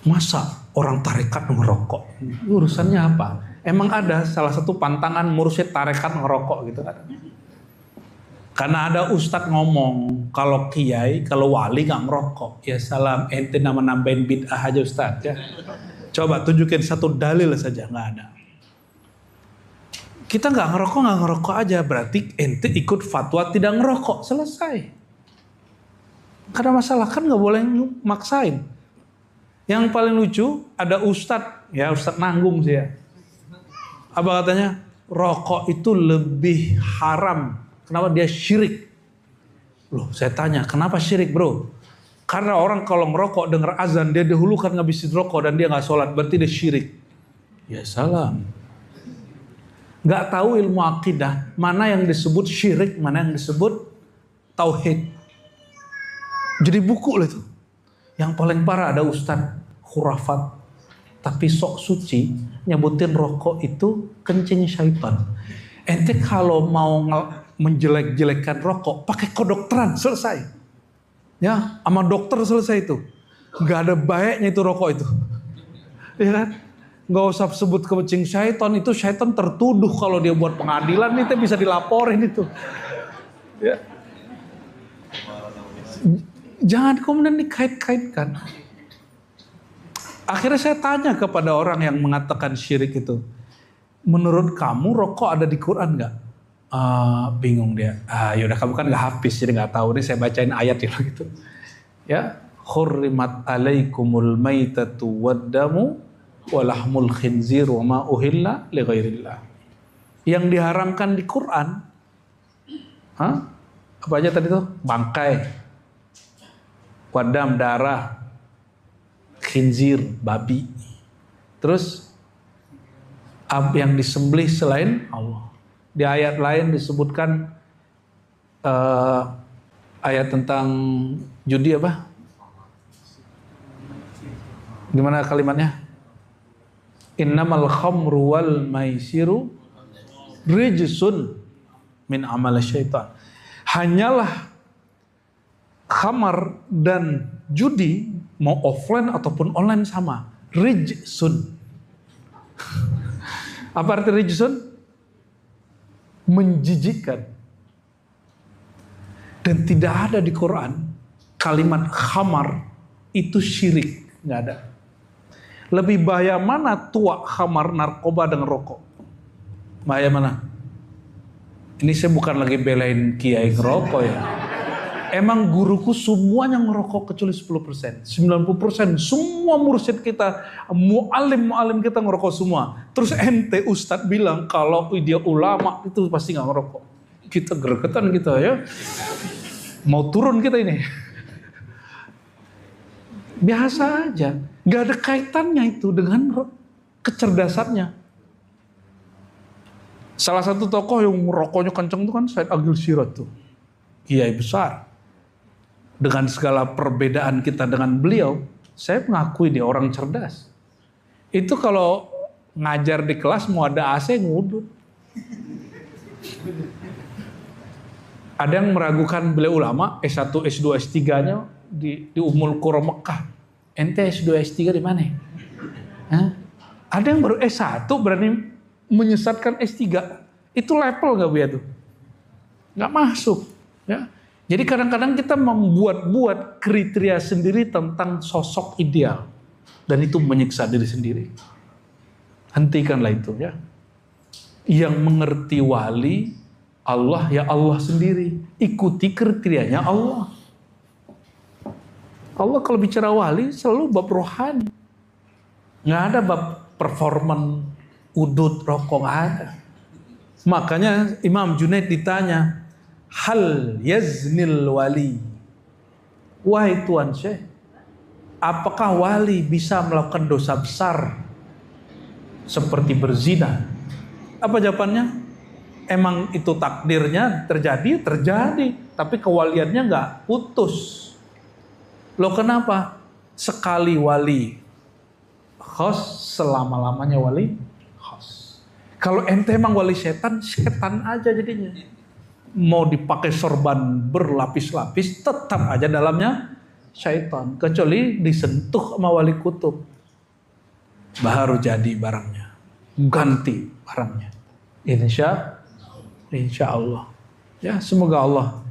Masa orang tarekat ngerokok? Urusannya apa? Emang ada salah satu pantangan mursyid tarekat ngerokok gitu kan? Karena ada ustadz ngomong, kalau kiai, kalau wali nggak ngerokok. Ya salam, ente nama nambahin bid'ah aja ustadz ya. Coba tunjukin satu dalil saja, nggak ada. Kita nggak ngerokok aja, berarti ente ikut fatwa tidak ngerokok, selesai. Karena masalah kan nggak boleh maksain. Yang paling lucu ada ustadz, ya ustadz nanggung sih ya. Apa katanya? Rokok itu lebih haram. Kenapa dia syirik? Loh, saya tanya, kenapa syirik bro? Karena orang kalau ngerokok dengar azan, dia dahulukan ngabisin rokok dan dia nggak sholat, berarti dia syirik. Ya salam. Nggak tahu ilmu akidah, mana yang disebut syirik, mana yang disebut tauhid. Jadi buku lah itu. Yang paling parah ada ustadz khurafat, tapi sok suci, nyebutin rokok itu kencing syaitan. Ente kalau mau menjelek-jelekan rokok, pakai kedokteran, selesai. Ya, sama dokter selesai itu. Nggak ada baiknya itu rokok itu. Ya kan? Nggak usah sebut kencing syaitan, itu syaitan tertuduh kalau dia buat pengadilan, itu bisa dilaporin itu. Ya. Jangan kemudian dikait-kaitkan. Akhirnya saya tanya kepada orang yang mengatakan syirik itu, menurut kamu rokok ada di Quran nggak? Bingung dia. Yaudah kamu kan nggak hafiz jadi nggak tahu. Nih saya bacain ayat gitu. Ya, hurrimat alaikumul maitatu waddamu walahmul khinzir wa ma uhilla li ghairillah. Yang diharamkan di Quran, apa aja tadi tuh? Bangkai, wadam darah, khinzir babi. Terus yang disembelih selain Allah. Di ayat lain disebutkan ayat tentang judi apa? Gimana kalimatnya? Innamal khamru wal maisiru rijsun min amal syaitan. Hanyalah khamar dan judi, mau offline ataupun online sama, rijsun. Apa arti rijsun? Menjijikkan. Dan tidak ada di Quran kalimat khamar itu syirik, nggak ada. Lebih bahaya mana tuak khamar, narkoba dengan rokok? Bahaya mana? Ini saya bukan lagi belain kiai ngerokok ya. Emang guruku semuanya ngerokok kecuali 10%. 90% semua mursyid kita, mu'alim kita ngerokok semua. Terus ente ustadz bilang kalau dia ulama itu pasti gak ngerokok. Kita gregetan kita ya. Mau turun kita ini. Biasa aja. Gak ada kaitannya itu dengan kecerdasannya. Salah satu tokoh yang rokoknya kenceng itu kan Said Agil Sirot tuh. Kiai besar. Dengan segala perbedaan kita dengan beliau, saya mengakui dia orang cerdas. Itu kalau ngajar di kelas mau ada AC ngudut. Ada yang meragukan beliau ulama, S1, S2, S3-nya di Ummul Qura Mekah. Ente S2, S3 di mana? Ada yang baru S1 berani menyesatkan S3. Itu level gak Bu ya tuh? Gak masuk. Ya. Jadi kadang-kadang kita membuat kriteria sendiri tentang sosok ideal. Dan itu menyiksa diri sendiri. Hentikanlah itu ya. Yang mengerti wali Allah ya Allah sendiri. Ikuti kriterianya Allah. Allah kalau bicara wali selalu bab rohani. Nggak ada bab performan, udut, rokok, nggak ada. Makanya Imam Junaid ditanya, hal yaznil wali, wahai Tuan Syekh, apakah wali bisa melakukan dosa besar seperti berzina? Apa jawabannya? Emang itu takdirnya terjadi, tapi kewaliannya nggak putus. Loh kenapa? Sekali wali khos, selama-lamanya wali khos. Kalau ente emang wali setan, setan aja jadinya. Mau dipakai sorban berlapis-lapis tetap aja dalamnya syaitan, kecuali disentuh sama wali kutub. baru jadi barangnya, ganti barangnya. Insya Allah. Ya, semoga Allah